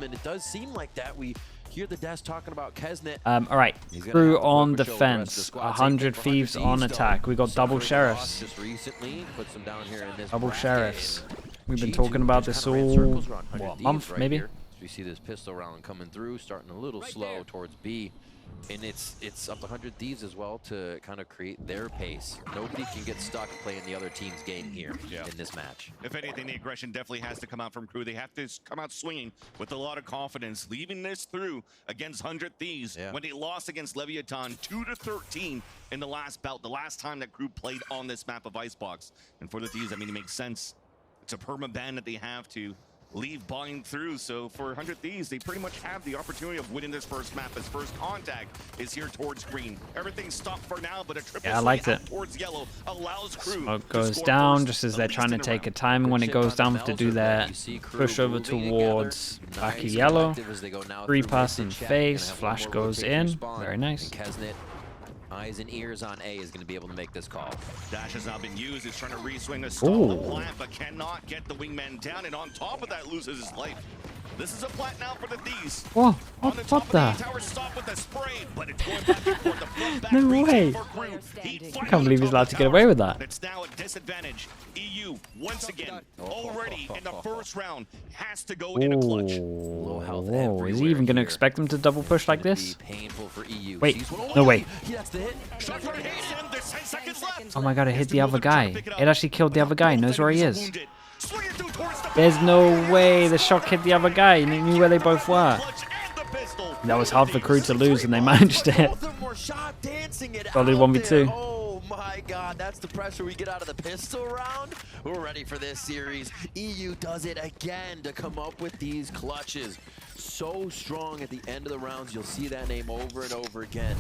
And it does seem like that. We hear the desk talking about Kesnet. All right, crew on defense, 100 thieves on attack. We got double sheriffs. Double sheriffs. We've been talking about this all, what, a month, maybe? We see this pistol round coming through, starting a little slow towards B. And it's up to 100 Thieves as well to kind of create their pace. Nobody can get stuck playing the other team's game here in this match. If anything, the aggression definitely has to come out from Crew. They have to come out swinging with a lot of confidence, leaving this through against 100 Thieves when they lost against Leviathan 2-13 in the last bout, the last time that Crew played on this map of Icebox. And for the Thieves, I mean, it makes sense. It's a perma ban that they have to leave buying through. So for 100 Thieves, they pretty much have the opportunity of winning this first map. As first contact is here towards green. Everything's stopped for now, but a triple I liked it. towards yellow allows Crew. Smoke goes down just as they're trying to take a timing when it goes down to do their push over towards back of yellow. 3-person face, flash goes in. Very nice. Eyes and ears on A is going to be able to make this call. Dash has now been used. He's trying to re-swing a stall the plant, but cannot get the wingman down. And on top of that, loses his life. This is a plant now for the Thieves. Whoa, on the top of the tower, stop with the spray, but it's going back and forth. The front back no way. I can't believe he's allowed to get away with that. It's now a disadvantage. EU, once again, already in the first round, has to go in a clutch. Low health. Whoa, is he even going to expect him to double push like this? Painful for EU. Wait, no way. Oh my god, it hit the other guy. It actually killed the other guy. He knows where he is. There's no way the shock hit the other guy. He knew where they both were. That was hard for Crew to lose, and they managed it. Solid 1v2. Oh my god, that's the pressure we get out of the pistol round. We're ready for this series. EU does it again to come up with these clutches. So strong at the end of the rounds. You'll see that name over and over again.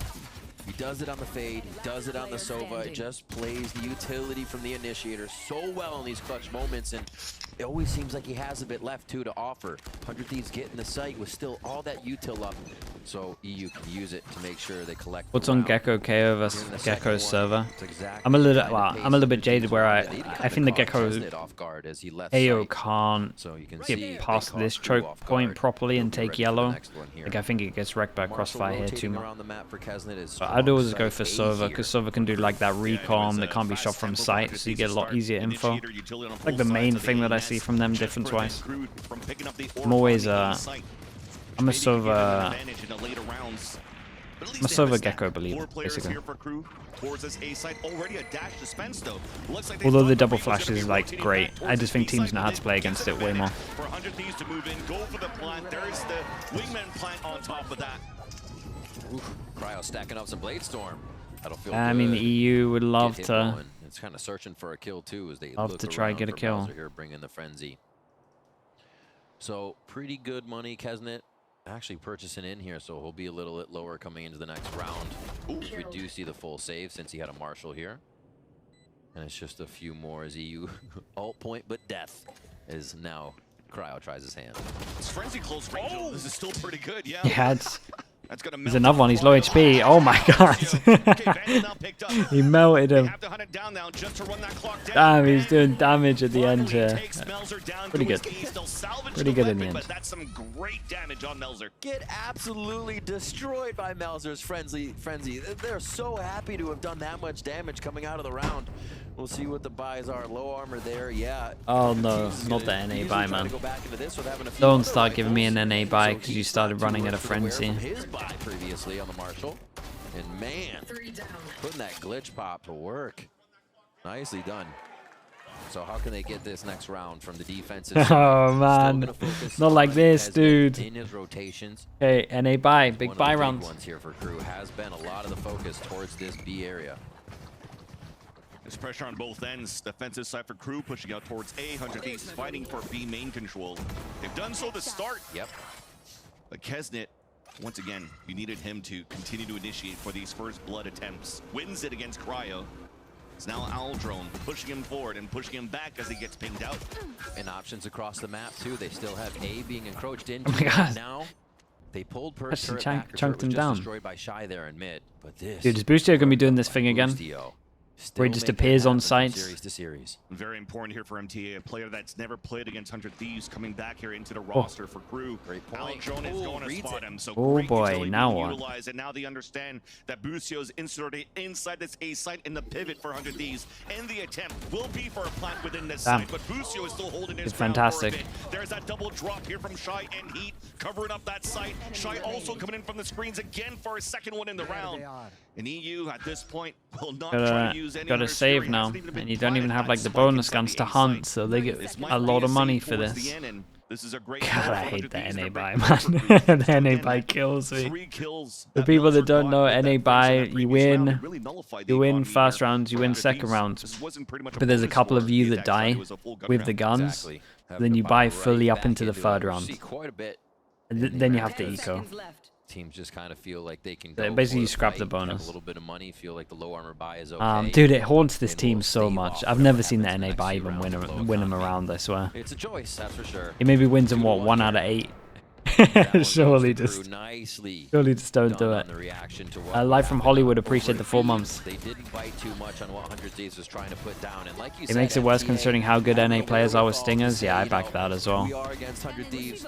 He does it on the fade, he does it on the Sova. It just plays the utility from the initiator so well in these clutch moments, and it always seems like he has a bit left too to offer. 100 Thieves get in the site with still all that util up, so EU can use it to make sure they collect. What's on Gecko KO versus Gecko's server? I'm a little bit jaded where I think the Gecko AO can't get past this choke point properly and take yellow. Like I think it gets wrecked by crossfire here too much. But I'd always go for Sova because Sova can do like that recon that can't be shot from sight, so you get a lot easier info. Like the main thing that I see from them difference-wise. I'm always I'm a Sova Gecko believer, basically. Although the double flash is like great, I just think teams know how to play against it way more. Cryo stacking up some Blade Storm. That'll feel I mean, the EU would love to. It's kind of searching for a kill too, as they love to try and get a kill. Here, bringing the frenzy. So pretty good money, Kesnet. Actually purchasing in here, so he'll be a little bit lower coming into the next round. We do see the full save since he had a Marshal here, and it's just a few more as EU alt point, but death is now. Cryo tries his hand. It's frenzy close range. Oh, this is still pretty good, yeah. Yeah, there's another one. He's low HP. Oh my god. He melted him. Damn, he's doing damage at the end here. Pretty good. Pretty good in the end. That's some great damage on Melzer. Get absolutely destroyed by Melzer's frenzy. They're so happy to have done that much damage coming out of the round. We'll see what the buys are. Low armor there, yeah. Oh no, not the NA buy, man. Don't start giving me an NA buy because you started running at a frenzy. His buy previously on the Marshal, and man, putting that glitch pop to work. Nicely done. So how can they get this next round from the defensive? Oh man, not like this, dude. In his rotations. Okay, NA buy, big buy rounds. Ones here for Crew has been a lot of the focus towards this B area. There's pressure on both ends. Defensive side for Crew pushing out towards A. 100 Thieves fighting for B main control. They've done so to start. Yep. But Kesnet, once again, you needed him to continue to initiate for these first blood attempts. Wins it against Cryo. It's now Aldrone pushing him forward and pushing him back as he gets pinged out. And options across the map too. They still have A being encroached in. Oh my god. Now they pulled chunked him down. Destroyed by Shy there in mid. But this Dude, is Boostio gonna be doing this thing again? where he just appears on site. Series to series. Very important here for MTA, a player that's never played against 100 Thieves coming back here into the roster for KRU. Great point. Alex Jones is going to spot him. So oh great boy, now what? utilize, and now they understand that Bucio's inserted inside this A site in the pivot for 100 Thieves. And the attempt will be for a plant within this site, but Bucio is still holding his ground fantastic. for a bit. There's that double drop here from Shy and Heat, covering up that site. Shy also coming in from the screens again for a second one in the round. And EU at this point will not try to use any gotta save now, and you don't even have like the bonus guns to hunt, so they get a lot of money for this. This is a great God, I hate the NA buy, man. The NA buy kills me. The people that don't know NA buy, you win first rounds, you win second rounds, but there's a couple of you that die with the guns, then you buy fully up into the third round, and then you have to eco. Teams just kind of feel like they can basically you scrap the bonus. A little bit of money, feel like the low armor buy is okay. Dude, it haunts this team so much. I've never seen the NA buy even win them around, I swear. It's a choice, that's for sure. He maybe wins them, what, 1 out of 8? Surely just don't do it. Live from Hollywood, appreciate the 4 months. They didn't bite too much on what 100 Thieves was trying to put down, and like you It said, makes it worse considering how good NA players are with stingers. Yeah, I back that as well. We are against 100 Thieves.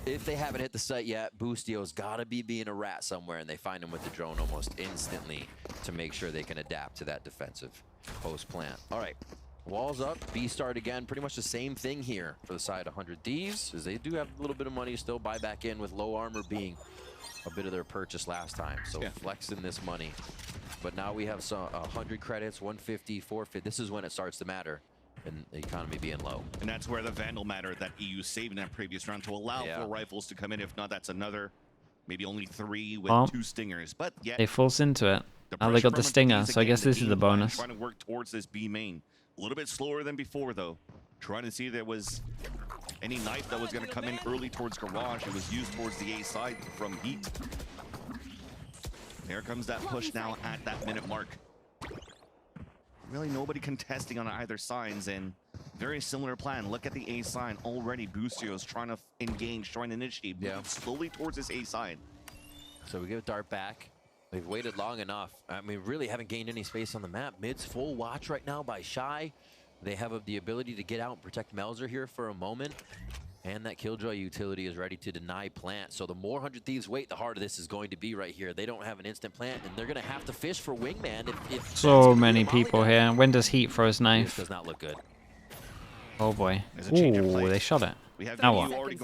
If they haven't hit the site yet, Boostio's got to be being a rat somewhere, and they find him with the drone almost instantly to make sure they can adapt to that defensive post plant. All right, walls up, B start again. Pretty much the same thing here for the side of 100 Thieves, as they do have a little bit of money still. Buy back in with low armor being a bit of their purchase last time, so flexing this money. But now we have some 100 credits, 150, 450. This is when it starts to matter. And the economy being low. And that's where the Vandal matter that EU saved in that previous round to allow for rifles to come in. If not, that's another, maybe only 3 with 2 stingers. But yeah, they force into it. Now they got the stinger, so I guess this is the bonus. Trying to work towards this B main. A little bit slower than before, though. Trying to see if there was any knife that was going to come in early towards Garage. It was used towards the A side from Heat. There comes that push now at that minute mark. Really nobody contesting on either sides, and very similar plan. Look at the A side already. Boostio's trying to engage, trying to initiate, move slowly towards this A side. So we give Dart back. They've waited long enough. I mean, really haven't gained any space on the map. Mid's full watch right now by Shy. They have the ability to get out and protect Melzer here for a moment. And that Killjoy utility is ready to deny plant. So the more 100 Thieves wait, the harder this is going to be right here. They don't have an instant plant, and they're going to have to fish for Wingman. If so many people here. When does Heat throw his knife? This does not look good. Oh boy. Ooh, they shot it. Now what?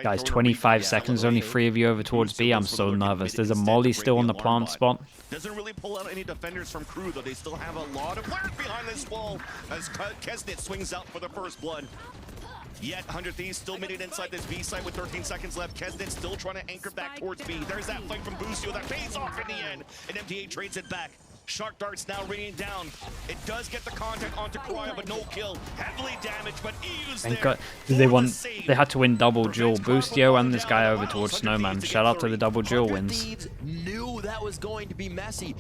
Guys, 25 seconds, only 3 of you over towards B. I'm so nervous. There's a Molly still on the plant spot. Doesn't really pull out any defenders from KRU, though. They still have a lot of players behind this wall as Kesnit swings out for the first blood. Yet 100 Thieves still made it inside this B site with 13 seconds left. Kesnit still trying to anchor back towards B. There's that fight from Bucio that pays off in the end, and MTA trades it back. Shark Dart's now raining down. It does get the contact onto Karaya, but no kill. Heavily damaged, but EU's there. God, they had to win double duel. Boostio and this guy over towards Snowman. Shout out to the double duel wins. Thieves knew that was going to be messy.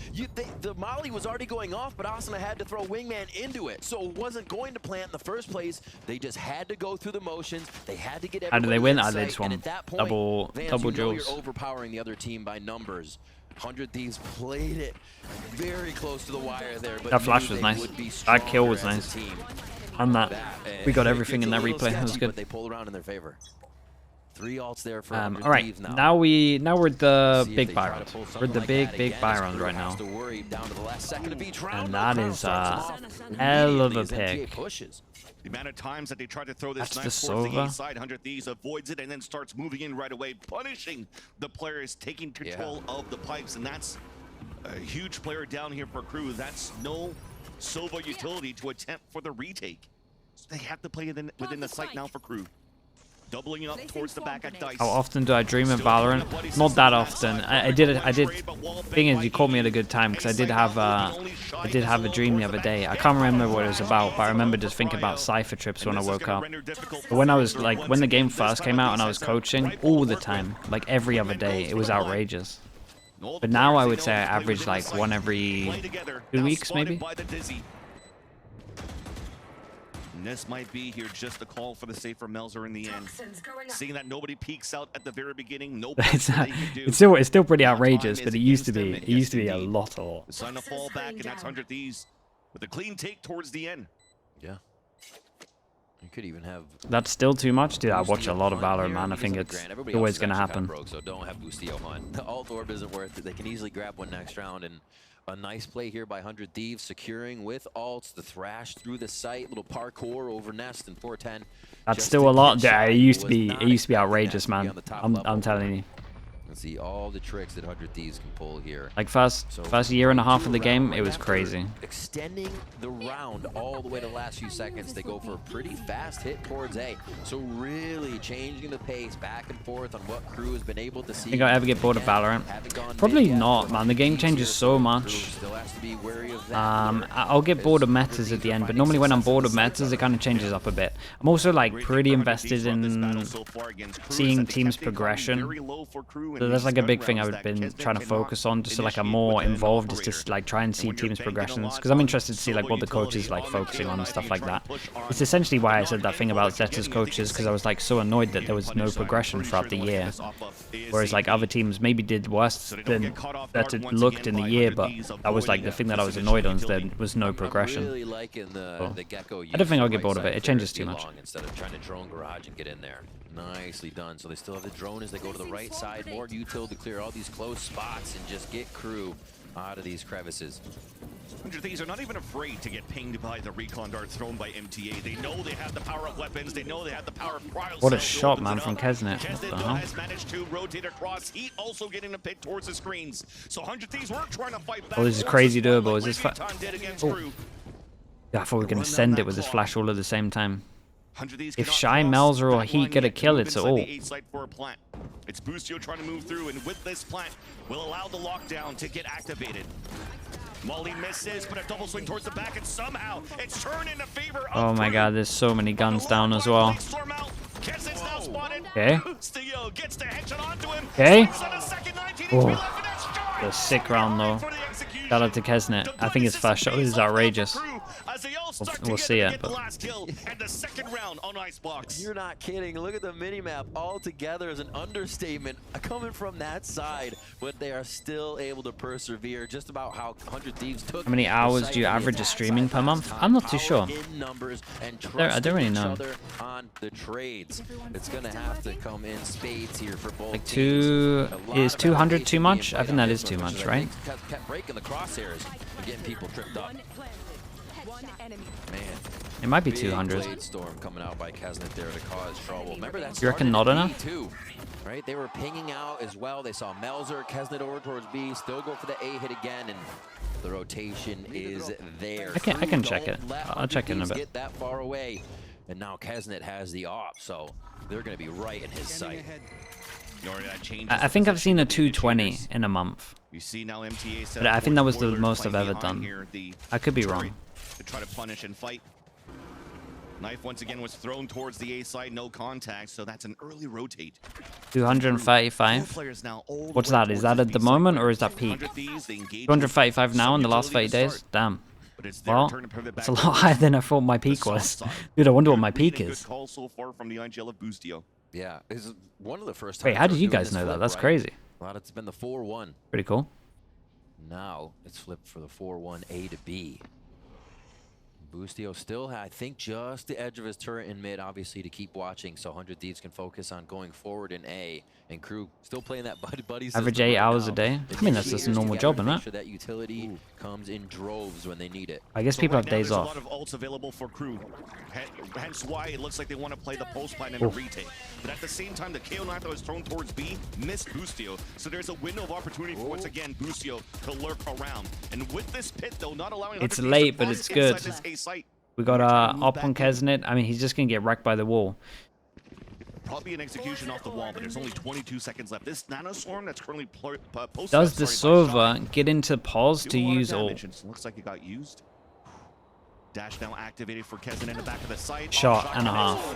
The Molly was already going off, but Asuna had to throw Wingman into it, so it wasn't going to plant in the first place. They just had to go through the motions. They had to get everybody. How did they win? At they just won double duels. You're overpowering the other team by numbers. 100 Thieves played it very close to the wire there, but that flash was nice. That kill was nice. And that we got everything in that replay. That was good. They pull around in their favor. 3 ults there for all right, now we're at the big buy round. We're at the big buy round right now, and that is hell of a pick. The amount of times that they try to throw this knife towards the inside, 100 Thieves avoids it and then starts moving in right away, punishing the players taking control of the pipes, and that's a huge player down here for KRU. That's no Sova utility to attempt for the retake. So they have to play within the site now for KRU. Doubling up towards the back at Dice. How often do I dream of Valorant? Not that often. I did. Thing is, you caught me at a good time because I did have a dream the other day. I can't remember what it was about, but I remember just thinking about Cypher trips when I woke up. But when I was when the game first came out and I was coaching all the time, like every other day, it was outrageous. But now I would say I average like 1 every 2 weeks, maybe. And this might be here just a call for the safer Melzer in the end. Seeing that nobody peeks out at the very beginning, no it's still pretty outrageous, but it used to be a lot. It's time to fall back, and that's 100 Thieves with a clean take towards the end. Yeah. You could even have... That's still too much, dude. I watch a lot of Valorant, man. I think it's always going to happen. Broke, so don't have Boostio hunt. The alt orb isn't worth it. They can easily grab one next round, and a nice play here by 100 Thieves, securing with ults, the thrash through the site, little parkour over Nest and 410. That's still a lot. Yeah, it used to be outrageous, man. I'm telling you. See all the tricks that 100 Thieves can pull here. Like first year and a half of the game, it was crazy. Extending the round all the way to the last few seconds, they go for a pretty fast hit towards A. So really changing the pace back and forth on what KRU has been able to see. Think I ever get bored of Valorant? Probably not, man. The game changes so much. I'll get bored of metas at the end, but normally when I'm bored of metas, it kind of changes up a bit. I'm also like pretty invested in seeing teams' progression. So that's like a big thing I've been trying to focus on, just so like I'm more involved, is just like try and see teams' progressions, because I'm interested to see like what the coach is like focusing on and stuff like that. It's essentially why I said that thing about Zeta's coaches, because I was like so annoyed that there was no progression throughout the year, whereas like other teams maybe did worse than Zeta looked in the year, but that was like the thing that I was annoyed on, is there was no progression. So, I don't think I'll get bored of it. It changes too much. Instead of trying to drone garage and get in there. Nicely done. So they still have the drone as they go to the right side. More util to clear all these close spots and just get KRU out of these crevices. 100 Thieves are not even afraid to get pinged by the recon dart thrown by MTA. They know they have the power of weapons. They know they have the power of cryo. What a shot, man, from Kesnet. Kesnet has managed to rotate across. Heat also getting a pick towards the screens. So 100 Thieves were trying to fight back. Oh, this is crazy durable. Is this yeah, I thought we were going to send it with this flash all at the same time. If Shy, Melzer, or Heat get a kill, it's all. It's Boostio trying to move through, and with this plant, will allow the lockdown to get activated. Molly misses, but a double swing towards the back, and somehow it's turned in favor of Oh my god, there's so many guns down as well. Okay. Okay. Oh, a sick round though. Shout out to Kesnet. I think his first shot is outrageous. We'll see it. But. You're not kidding. Look at the minimap. All together is an understatement coming from that side, but they are still able to persevere. Just about how 100 Thieves took. How many hours do you average a streaming per month? I'm not too sure. I don't really know. On the trades, it's gonna have to come in spades here for both. Like is 200 too much? I think that is too much, right? Kept breaking the crosshairs and getting people tripped up. Man, it might be 200. Blade storm coming out by Kesnet there to cause trouble. Remember that? You reckon not enough? Too, right? They were pinging out as well. They saw Melzer, Kesnet over towards B, still go for the A hit again, and the rotation is there. I can check it. I'll check it in a bit. Get that far away, and now Kesnet has the op, so they're going to be right in his sight. I think I've seen a 220 in a month. You see now MTA but I think that was the most I've ever done. I could be wrong. To try to punish and fight. Knife once again was thrown towards the A side, no contact, so that's an early rotate. 235. What's that? Is that at the moment or is that peak? 235 now in the last 30 days? Damn. Well, it's a lot higher than I thought my peak was. Dude, I wonder what my peak is. Yeah, it's one of the first. Wait, how did you guys know that? That's crazy. Well, it's been the 4-1. Pretty cool. Now it's flipped for the 4-1 A to B. Boostio still, I think, just the edge of his turret in mid, obviously, to keep watching, so 100 Thieves can focus on going forward in A, and KRU still playing that buddy system. Average 8 hours a day? I mean, that's just a normal job, isn't it? Sure that utility comes in droves when they need it. I guess people have days off. There's a lot of ults available for KRU, hence why it looks like they want to play the pulse plan and a retake. But at the same time, the KO knife that was thrown towards B missed Boostio, so there's a window of opportunity for, once again, Boostio to lurk around. And with this pit, though, not allowing... It's late, but it's good. We got up on Kesnet. I mean, he's just going to get wrecked by the wall. Probably an execution off the wall, but there's only 22 seconds left. This nanoswarm that's currently posted. Does the Sova get into pause to use all? Looks like it got used. Dash now activated for Kesnet in the back of the site. Shot and a half.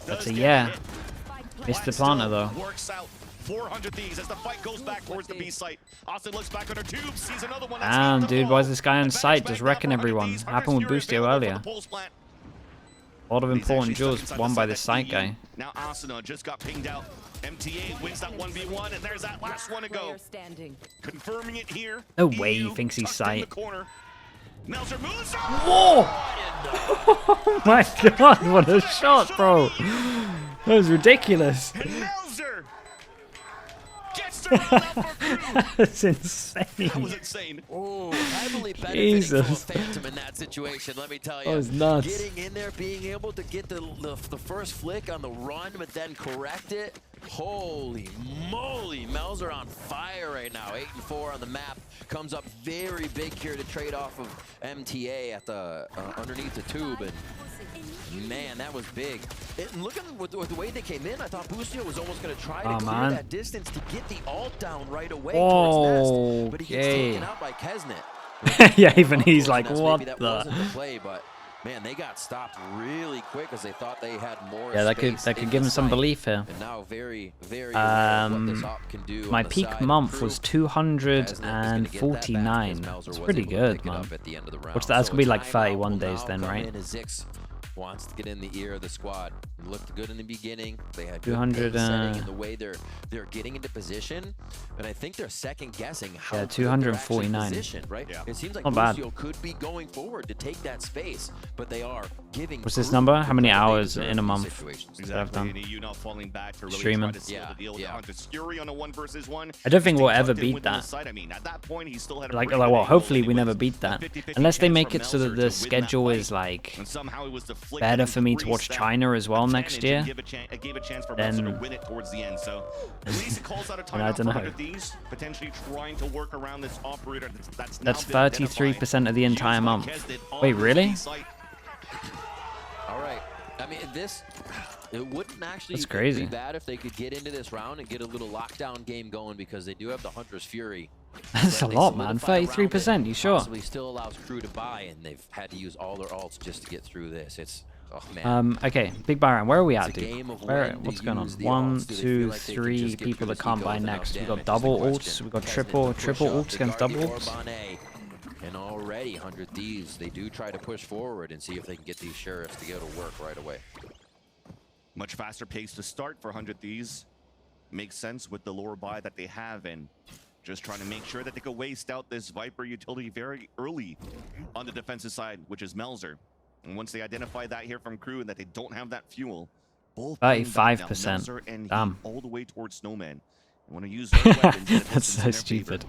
That's a yeah. Missed the planter though. Works out. 400 Thieves as the fight goes back towards the B site. Austin looks back on her tube, sees another one. Damn, dude, why is this guy on site just wrecking everyone? Happened with Boostio earlier. A lot of important duels won by this site guy. Now Asuna just got pinged out. MTA wins that 1v1, and there's that last one to go. Confirming it here. No way he thinks he's site. Melzer moves. Whoa! Oh my god, what a shot, bro. That was ridiculous. And Melzer gets to roll out for Crew. That's insane. That was insane. Oh, heavily benefiting from a Jesus. Phantom in that situation, let me tell you. That was nuts. Getting in there, being able to get the first flick on the run, but then correct it. Holy moly, Melzer on fire right now. 8-4 on the map. Comes up very big here to trade off of MTA at the underneath the tube. And man, that was big. And looking with the way they came in, I thought Boostio was almost going to try to clear that distance to get the ult down right away towards Nest. But he gets taken out by Kesnet. Yeah, even he's like, what Maybe that the? wasn't the play, but man, they got stopped really quick because they thought they had more. Yeah, that could give him some belief here. And now very aware of what this op can do My on the peak side. month Crew was Kesnet is gonna get that back 249. because Melzer That's was pretty able to good, pick it man. up at the end of the round. What's that? That's So gonna be a like timeout 31 will days now then, come right? in as Zix wants to get in the ear of the squad. It looked good in the beginning. They had 200, good setting in the way they're getting into position, and I think they're second guessing how Yeah, good they're actually 249. positioned, right? Yeah. It seems like Not bad. Boostio could be going forward to take that space, but they are giving. What's this Crew number? How many what they hours deserve in a these month? situations. that I've done. And EU not falling back to really Streaming. try to seal the deal with Hunter's Fury on a 1-versus-1. I don't think Stay we'll ever tucked in beat within the that. side. I mean, at that point, he still had a Like, pretty well, good angle hopefully we anyways. never beat A that. 50-50 Unless they chance make for it so that Melzer the to win schedule that is fight. like And somehow it was the flick better that for me to watch increased that China as well next advantage year. and gave a chance for Then- Melzer to win it towards the end. So at least it calls out a And I timeout don't for know. 100 Thieves, potentially trying to work around this operator that's now That's been identified. 33% of the entire Used by month. Kesnet on Wait, this really? B site. All right. I mean, it wouldn't actually That's crazy. be bad if they could get into this round and get a little lockdown game going because they do have the Hunter's Fury. That's a But they lot, man. solidify around 33%, it, you sure? Possibly still allows Crew to buy, and they've had to use all their ults just to get through this. It's, oh man. Okay, big buy round. Where are we at, It's a dude? game of Where? when to What's going on? use the 1, ults. Do they 2, feel like they can 3 just get people through that this can't eco buy with enough next. We damage got is the double question. ults. We got Kesnet triple to push ults up to against guard double the orb ults. on A. And already 100 Thieves, they do try to push forward and see if they can get these sheriffs to go to work right away. Much faster pace to start for 100 Thieves. Makes sense with the lower buy that they have, and just trying to make sure that they can waste out this Viper utility very early on the defensive side, which is Melzer. And once they identify that here from Crew and that they don't have that fuel, both 35%. Melzer and Damn. Heat all the way towards Snowman. You want to use their weapons. and That's it's so in their favor. stupid.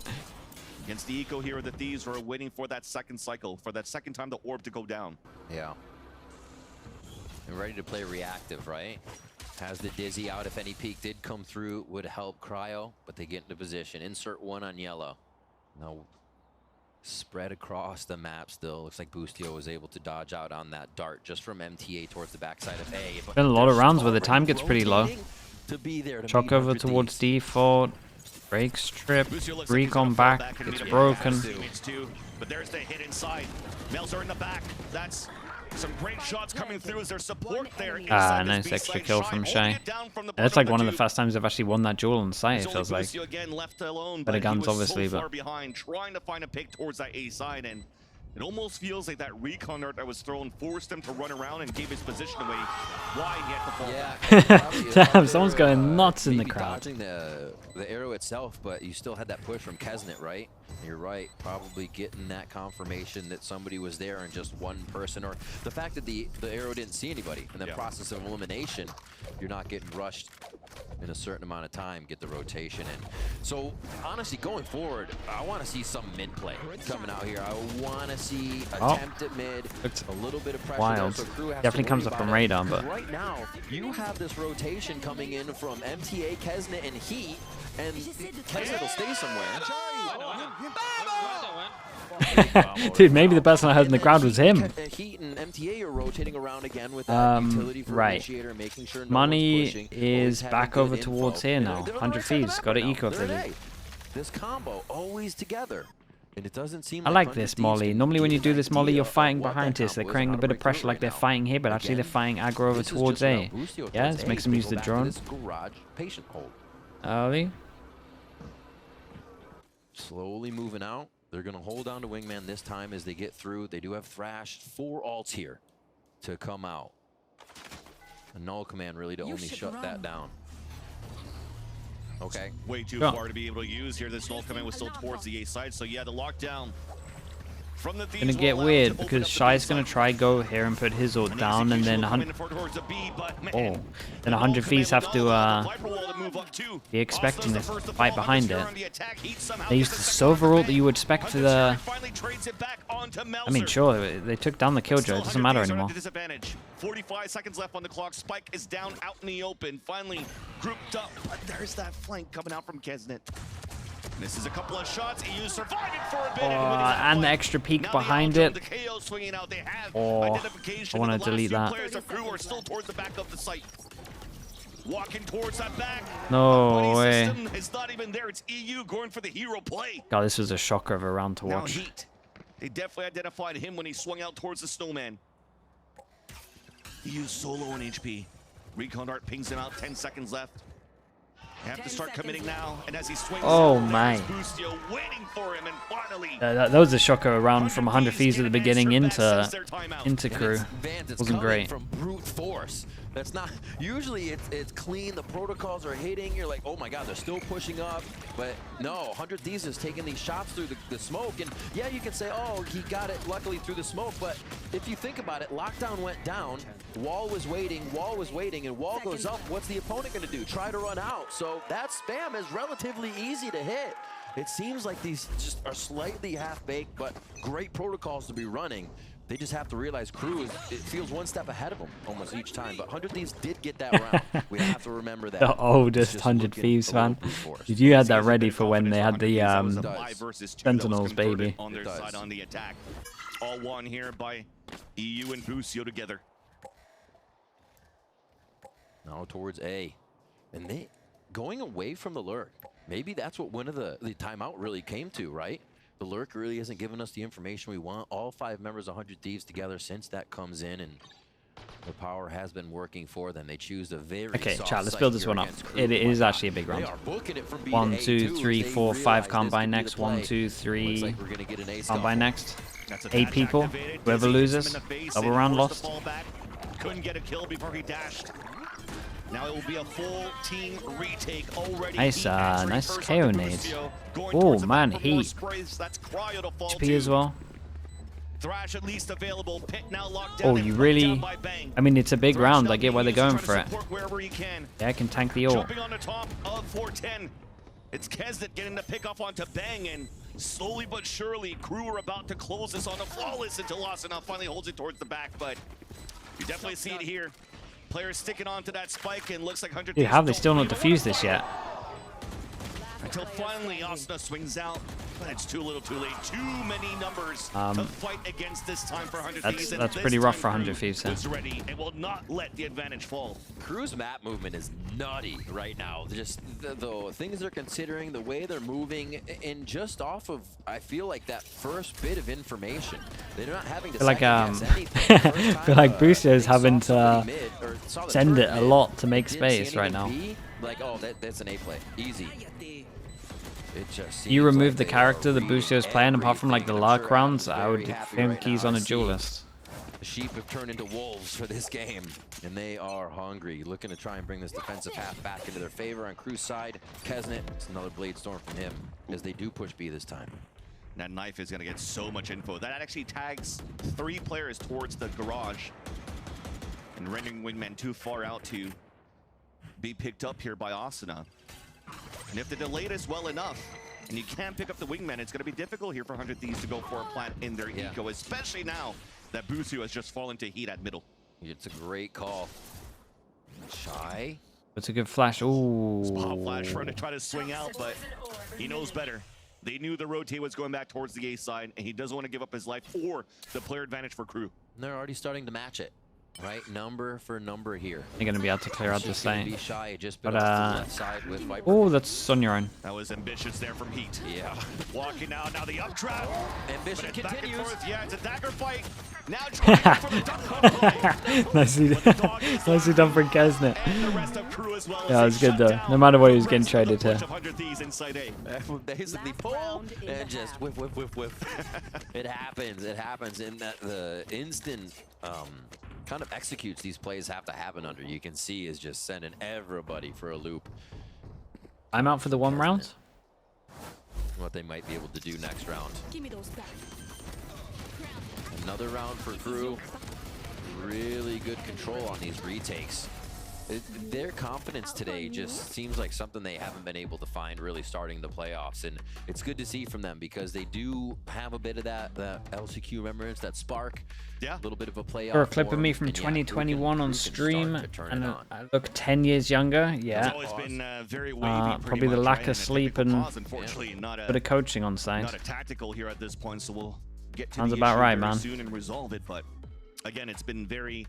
Against the eco here, the Thieves who are waiting for that second cycle, for that second time the orb to go down. Yeah. And ready to play reactive, right? Has the Dizzy out. If any peek did come through, would help Cryo, but they get into position. Insert one on yellow. Now, spread across the map still. Looks like Boostio was able to dodge out on that dart just from MTA towards the backside of A. But Been a lot of they're rounds where the already time gets pretty low. rotating to be there to Chuck meet over 100 towards Thieves. default. Break strip. Boostio looks like he's gonna Recon fall back. and It's meet up broken. with his teammates too. But there's the hit inside. Melzer in the back. That's some great shots coming through as their support there. Ah, inside this nice B extra site. kill Shy from holding Shay. it down from the That's bottom like one of the tube. first times they've actually won that duel on site, It's it only feels like. Boostio again left alone, Better but guns, he was obviously, so but- far behind, trying to find a pick towards that A side, and it almost feels like that recon dart that was thrown forced him to run around and gave his position away. Why he had to fall back. Yeah, probably Damn, someone's they're, going nuts in the maybe crowd. dodging the arrow itself, but you still had that push from Kesnet, right? You're right, probably getting that confirmation that somebody was there and just one person, or the fact that the arrow didn't see anybody in the process of elimination. You're not getting rushed in a certain amount of time, get the rotation in. So honestly, going forward, I want to see some mid play coming out here. I want to see attempt at mid, It's a little bit of pressure wild. there, so Crew has Definitely to comes worry up from about it. radar, but- Right now, you have this rotation coming in from MTA, Kesnet, and Heat, and Kesnet will stay somewhere. Dude, maybe the person I heard in the crowd was him. Heat and MTA are rotating around again with that utility for right. initiator, making sure no Money one's pushing, is always having back good over info. towards here And now. they're on the 100 right side of the Thieves, map got right an now. eco They're for at it. A. This combo always together. And it doesn't seem I like like this 100 Thieves molly. can Normally when you get do an this molly, idea you're of fighting what behind that this. They're combo is creating and a how bit to of break pressure through like right they're now. fighting here, but actually they're Again, fighting aggro over this is towards just A. around Boostio Yeah, towards let's A. make some They use go the back to drone. this garage patient hold. Early. Slowly moving out. They're going to hold on to Wingman this time as they get through. They do have Thrash, 4 ults here to come out. A null command really to only shut that down. Okay. Way too Yeah. far to be able to use here. This null command was still towards the A side, so yeah, the lockdown gonna get weird because Shy's gonna try go here and put his ult down, and then 100 Thieves have to be expecting this fight behind it. They used the silver ult that you would expect to the. I mean, sure, they took down the Killjoy. It doesn't matter anymore. 45 seconds left on the clock. Spike is down out in the open. Finally grouped up. But there's that flank coming out from Kesnet. Misses a couple of shots. EU surviving for a bit. And the extra peek behind it. Oh, I want to delete that. Players of KRU are still towards the back of the site. Walking towards that back. No way. It's not even there. It's EU going for the hero play. God, this was a shocker of a round to watch. Now Heat. They definitely identified him when he swung out towards the snowman. EU solo in HP. Recon Art pings him out. 10 seconds left. They have to start committing now, and as he swings my. Boostio waiting for him, and finally That was a shocker around from 100 Thieves at the beginning into KRU. Wasn't great. From brute force. That's not usually it's clean. The protocols are hitting. You're like, oh my god, they're still pushing up. But no, 100 Thieves is taking these shots through the smoke. And yeah, you can say, oh, he got it luckily through the smoke. But if you think about it, lockdown went down. Wall was waiting, and wall goes up. What's the opponent going to do? Try to run out. So that spam is relatively easy to hit. It seems like these just are slightly half-baked, but great protocols to be running. They just have to realize KRU it feels one step ahead of them almost each time. But 100 Thieves did get that round. We have to remember that. The oldest 100 Thieves fan. Did you had that ready for when they had the Sentinels, baby? On their side on the attack. All won here by EU and Boostio together. Now towards A. And they going away from the lurk. Maybe that's what one of the timeout really came to, right? The lurk really hasn't given us the information we want. All 5 members of 100 Thieves together since that comes in, and the power has been working for them. They choose a very okay, chat, let's build this one up. It is actually a big round. 1, 2, 3, 4, 5 combine next. 1, 2, 3 combine next. 8 people. Whoever loses, double round lost. Couldn't get a kill before he dashed. Now it will be a full team retake already. Nice, nice KO nades. Oh man, Heat. HP as well. Thrash at least available. Pit now locked down. Oh, you really? I mean, it's a big Thrash round. I get why they're going for it. Yeah, I can tank the ult. Jumping on the top of 410. It's Kesnet getting the pick off onto Bang, and slowly but surely, KRU are about to close this on a flawless until Asuna finally holds it towards the back, but you definitely see it here. Players sticking on to that spike, and looks like 100 Dude, how have they still not defused this yet? Until finally Asuna swings out, but it's too little too late. Too many numbers to fight against this time for 100 Thieves. That's pretty rough for 100 Thieves. Is ready and will not let the advantage fall. KRU's map movement is nutty right now. Just the things they're considering, the way they're moving, and just off of, I feel like that first bit of information. They're not having to like feel like Boostio's having to send it a lot to make space right now. Like, oh, that's an A play, easy. You remove the character that Boostio's playing, apart from like the Lark rounds, I would think he's on a duelist. The sheep have turned into wolves for this game, and they are hungry, looking to try and bring this defensive half back into their favor. On KRU's side, Kesnet, it's another Blade Storm from him, as they do push B this time. That knife is going to get so much info. That actually tags 3 players towards the garage, and rendering Wingman too far out to be picked up here by Asuna. And if they delay this well enough, and you can't pick up the Wingman, it's going to be difficult here for 100 Thieves to go for a plant in their eco, especially now that Boostio has just fallen to Heat at middle. It's a great call. Shy. It's a good flash. Ooh. Spot flash trying to try to swing out, but he knows better. They knew the rotate was going back towards the A side, and he doesn't want to give up his life or the player advantage for KRU. They're already starting to match it. Right, number for number here. You're gonna be able to clear out this lane. But oh, that's on your own. That was ambitious there from Heat. Yeah. Walking out now, the uptrap. Ambition continues. Yeah, it's a dagger fight. Now trying for the dunk. Nicely done for Kesnet. Yeah, it was good though. No matter what, he was getting traded here. Basically pull and just whiff, whiff, whiff, whiff. It happens. It happens in that the instant kind of executes these plays have to happen under. You can see is just sending everybody for a loop. I'm out for the 1 round. What they might be able to do next round. Give me those back. Another round for KRU. Really good control on these retakes. Their confidence today just seems like something they haven't been able to find really starting the playoffs, and it's good to see from them because they do have a bit of that LCQ remembrance, that spark. Yeah, a little bit of a playoff. For a clip of me from 2021 on stream, and I look 10 years younger. Yeah, it's always been very wavy, probably the lack of sleep and unfortunately not a bit of coaching on side. Not a tactical here at this point, so we'll get to Sounds the about issue right, very man. soon and resolve it. But again, it's been very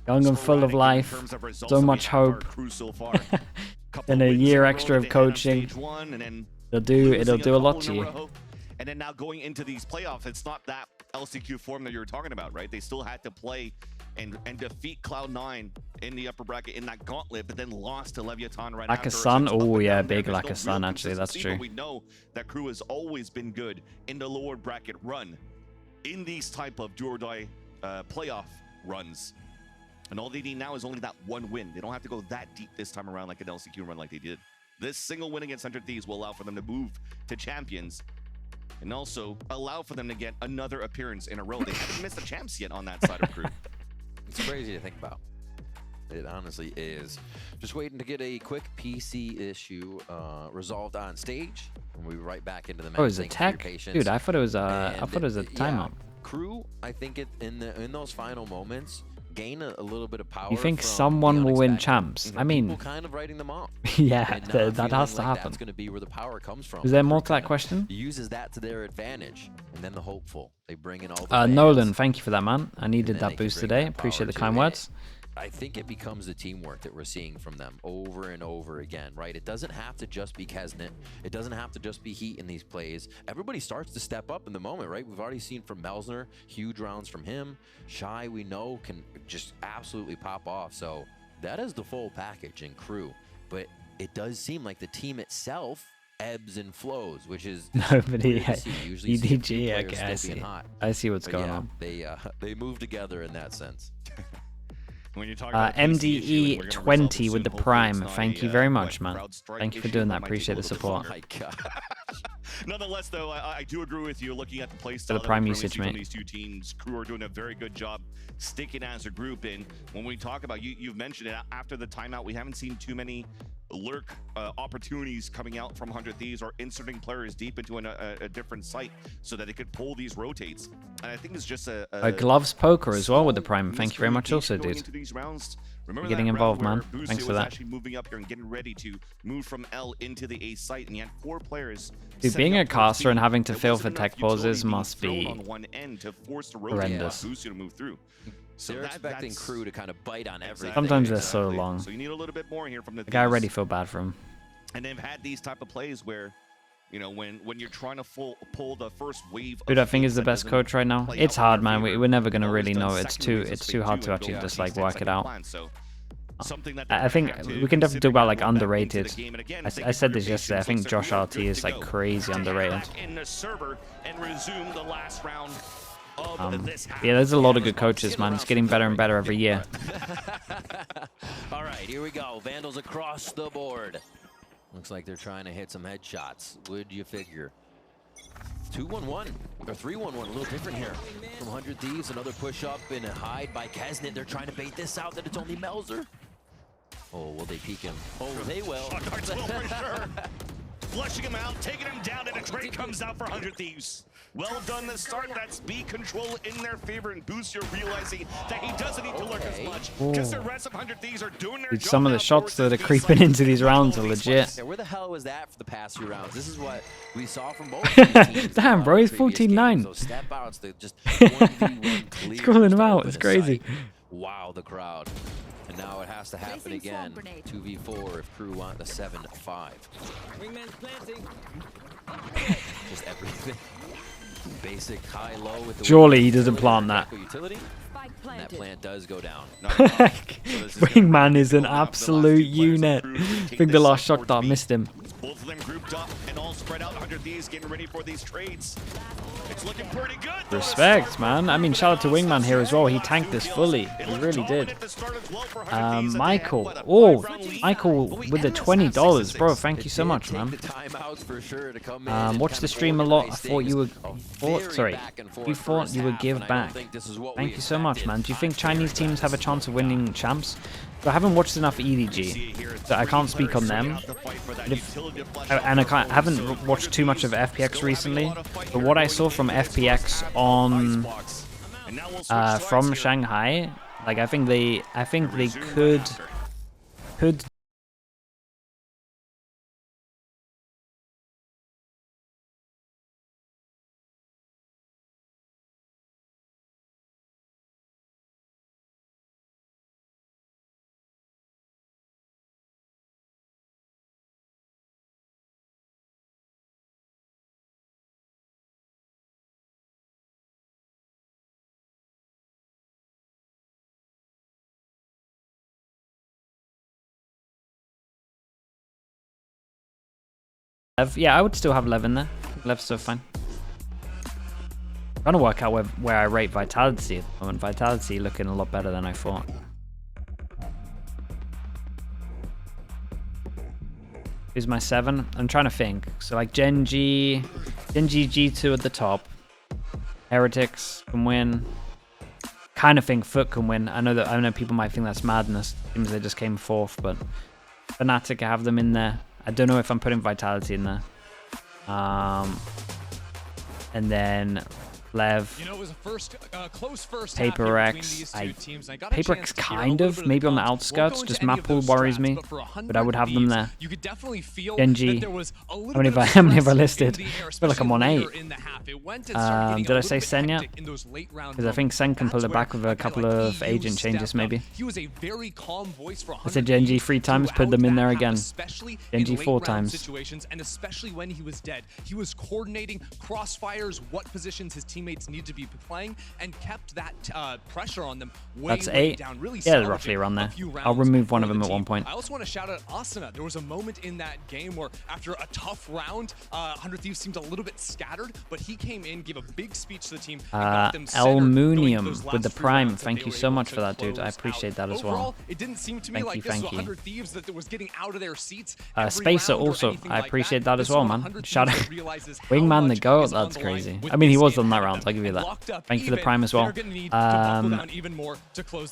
young and full of life, so much hope. So far. Then a year extra of coaching. It'll do a lot to you. And then now going into these playoffs, it's not that LCQ form that you were talking about, right? They still had to play and defeat Cloud9 in the upper bracket in that gauntlet, but then lost to Leviathan right Like after. a sun? Oh yeah, big There's like no a sun real actually, that's consistency, true. but we know that KRU has always been good in the lower bracket run, in these type of do or die playoff runs. And all they need now is only that one win. They don't have to go that deep this time around like an LCQ run like they did. This single win against 100 Thieves will allow for them to move to champions and also allow for them to get another appearance in a row. They haven't missed the champs yet on that side of KRU. It's crazy to think about. It honestly is. Just waiting to get a quick PC issue resolved on stage, and we'll be right back into the match. Oh, is it tech? Dude, I thought it was a timeout. KRU, I think in those final moments, gain a little bit of power. You think someone will win champs? I mean, people kind of writing them off. Yeah, that has to happen. That's going to be where the power comes from. Is there more to that question? Uses that to their advantage, and then the hopeful. They bring in all the Nolan, thank you for that, man. I needed that boost today. Appreciate the kind words. I think it becomes the teamwork that we're seeing from them over and over again, right? It doesn't have to just be Kesnet. It doesn't have to just be Heat in these plays. Everybody starts to step up in the moment, right? We've already seen from Melsner, huge rounds from him. Shy, we know, can just absolutely pop off. So that is the full package in KRU. But it does seem like the team itself ebbs and flows, which is nobody. Usually EDG, okay, I see what's going on. They move together in that sense. When you're talking MDE 20 with the Prime. Thank you very much, man. Thank you for doing that. Appreciate the support. Oh my God. Nonetheless, though, I do agree with you. Looking at the play style, the Prime usage, mate. These two teams, KRU are doing a very good job sticking as a group. And when we talk about you've mentioned it after the timeout, we haven't seen too many lurk opportunities coming out from 100 Thieves or inserting players deep into a different site so that they could pull these rotates. And I think it's just a gloves poker as well with the Prime. Thank you very much also, dude. Remember getting involved, man. Thanks for that. Actually moving up here and getting ready to move from L into the A site, and he had 4 players. Dude, being a caster and having to fail for tech pauses must be horrendous. To move through. So they're expecting KRU to kind of bite on everything. Sometimes they're so long. So you need a little bit more here from the guy already feel bad for him. And they've had these type of plays where, you know, when you're trying to pull the first wave. Dude, I think is the best coach right now. It's hard, man. We're never gonna really know. It's too hard to actually just like work it out. I think we can definitely talk about like underrated. I said this yesterday. I think Josh RT is like crazy underrated. Yeah, there's a lot of good coaches, man. It's getting better and better every year. All right, here we go. Vandals across the board. Looks like they're trying to hit some headshots. Would you figure? 2-1-1 or 3-1-1, a little different here from 100 Thieves. Another push up and a hide by Kesnet. They're trying to bait this out that it's only Melzer. Oh, will they peek him? Oh, they will. For sure. Flushing him out, taking him down, and a trade comes out for 100 Thieves. Well done to start that speed control in their favor, and Booster realizing that he doesn't need to lurk as much because the rest of 100 Thieves are doing their job. Some of the shots that are creeping into these rounds are legit. Yeah, where the hell was that for the past few rounds? This is what we saw from both teams. Damn, bro, he's 14-9. So step outs, they just 1v1 clear. He's calling him out. It's crazy. Wow, the crowd. And now it has to happen again. 2v4 if KRU want the 7-5. Just everything. Basic high-low with the surely he doesn't plant that. Utility. And that plant does go down. Wingman is an absolute unit. I think the last shot dart missed him. Both of them grouped up and all spread out. 100 Thieves getting ready for these trades. It's looking pretty good. Respect, man. I mean, shout out to Wingman here as well. He tanked this fully. He really did. Michael. Oh, Michael with the $20. Bro, thank you so much, man. Watch the stream a lot. I thought you would... You thought you would give back. Thank you so much, man. Do you think Chinese teams have a chance of winning champs? So I haven't watched enough EDG, so I can't speak on them. And I haven't watched too much of FPX recently. But what I saw from FPX on from Shanghai, like I think they could Lev. Yeah, I would still have Lev in there. Lev's still fine. I'm trying to work out where I rate Vitality at the moment. Vitality looking a lot better than I thought. Who's my 7? I'm trying to think. So like Genji G2 at the top. Heretics can win. Kind of think Foot can win. I know people might think that's madness. Seems they just came 4th, but Fnatic, I have them in there. I don't know if I'm putting Vitality in there. And then Lev, you know, it was a close first Paper X, Paper X kind of, maybe on the outskirts, just map pool worries me, but I would have them there. You could definitely feel Genji, how many have I listed? I feel like I'm on 8. Did I say Sen yet? Because I think Sen can pull it back with a couple of agent changes maybe. I said Genji 3 times, put them in there again. Genji 4 times. And especially when he was dead, he was coordinating crossfires, what positions his teammates need to be playing, and kept that pressure on them way down. Really, yeah, roughly around there. I'll remove one of them at one point. I also want to shout out Asuna. There was a moment in that game where after a tough round, 100 Thieves seemed a little bit scattered, but he came in, gave a big speech to the team. Almunium with the Prime. Thank you so much for that, dude. I appreciate that as well. Overall, it didn't seem to me like this was 100 Thieves that was getting out of their seats. Spacer also, I appreciate that as well, man. Shout out Wingman the GOAT. That's crazy. I mean, he was on that round. I'll give you that. Thank you for the Prime as well.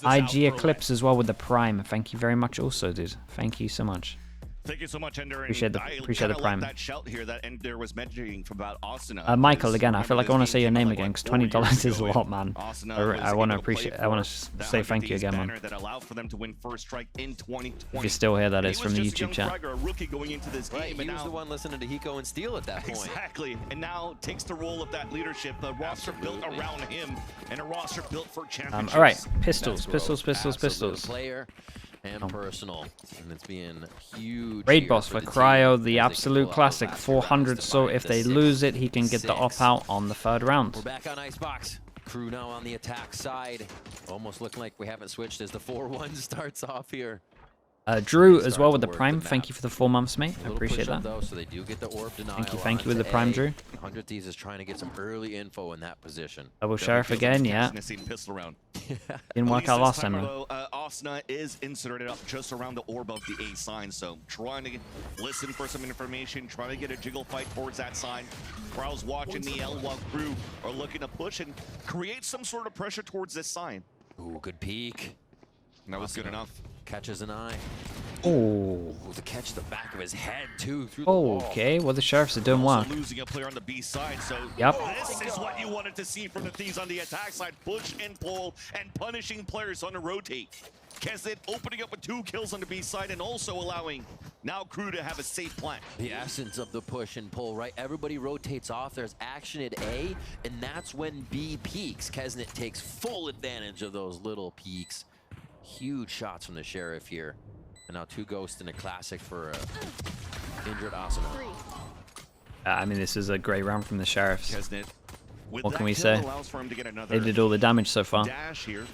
IG Eclipse as well with the Prime. Thank you very much also, dude. Thank you so much. Thank you so much, Ender. Appreciate the Prime. That shout here that Ender was mentioning about Asuna. Michael, again, I feel like I want to say your name again because $20 is a lot, man. I want to appreciate. I want to say thank you again, man. That allowed for them to win first strike in 2020. If you're still here, that is from the YouTube chat. A rookie going into this game, he was the one listening to Hiko and Steel at that point. Exactly, and now takes the role of that leadership. The roster built around him, and a roster built for championships. All right, pistols. Player and personal, and it's being huge. Raid boss for Cryo, the absolute classic, 400. So if they lose it, he can get the op out on the 3rd round. We're back on Icebox. Crew now on the attack side. Almost looking like we haven't switched as the 4-1 starts off here. Drew as well with the Prime. Thank you for the 4 months, mate. I appreciate that. Though, so they do get the orb denial. Thank you with the Prime, Drew. 100 Thieves is trying to get some early info in that position. Double Sheriff again, yeah. Didn't work out last time, though. Asuna is inserted up just around the orb of the A sign, so trying to listen for some information, trying to get a jiggle fight towards that sign. Crowd's watching the L while Crew are looking to push and create some sort of pressure towards this sign. Ooh, good peek. That was good enough. Catches an eye. Oh, to catch the back of his head too through the wall. Okay, well the Sheriffs are doing work. Losing a player on the B side, so this is what you wanted to see from the Thieves on the attack side. Push and pull and punishing players on the rotate. Kesit opening up with 2 kills on the B side and also allowing now Crew to have a safe plant. The essence of the push and pull, right? Everybody rotates off. There's action at A, and that's when B peaks. Kesnet takes full advantage of those little peaks. Huge shots from the Sheriff here. And now 2 ghosts in a classic for injured Asuna. I mean, this is a great round from the Sheriffs. Kesnet, what can we say? They did all the damage so far. Dash here.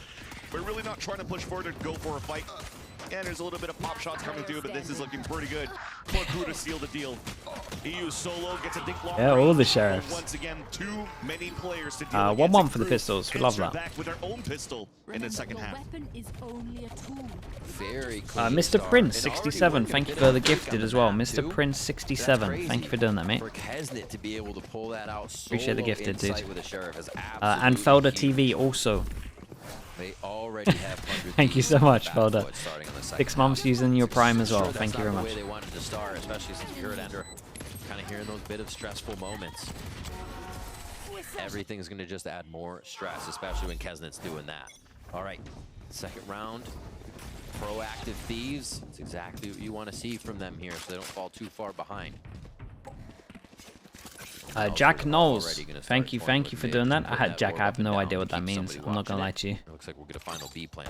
We're really not trying to push further to go for a fight. And there's a little bit of pop shots coming through, but this is looking pretty good for Crew to seal the deal. EU solo gets a think long Yeah, all the range, sheriffs. but once again, too many players to deal 1-1 for the Pistols. We love that. back with their own pistol in the second half. Very clean Mr. start, Prince, and already 67, working thank a you bit for of the a kick gifted on as the well. map, Mr. too. Prince, That's 67, thank you crazy for doing that, mate. For Kesnet to be able to pull that out Appreciate the solo gifted, dude. insight with the Sheriff is And absolutely Felder huge. TV also. They already have 100 Thank you so thieves on much, the back Felder. foot starting on the second 6 months using your Prime as well. Sure, Thank that's you very not much. the way they wanted to start, especially since we heard Ender kind of hearing those bit of stressful moments. Everything's going to just add more stress, especially when Kesnet's doing that. All right, second round. Proactive Thieves. It's exactly what you want to see from them here, so they don't fall too far behind. Jack Knowles, thank you for doing that. Jack, I have no idea what that means. I'm not gonna lie to you. Looks like we'll get a final B plan.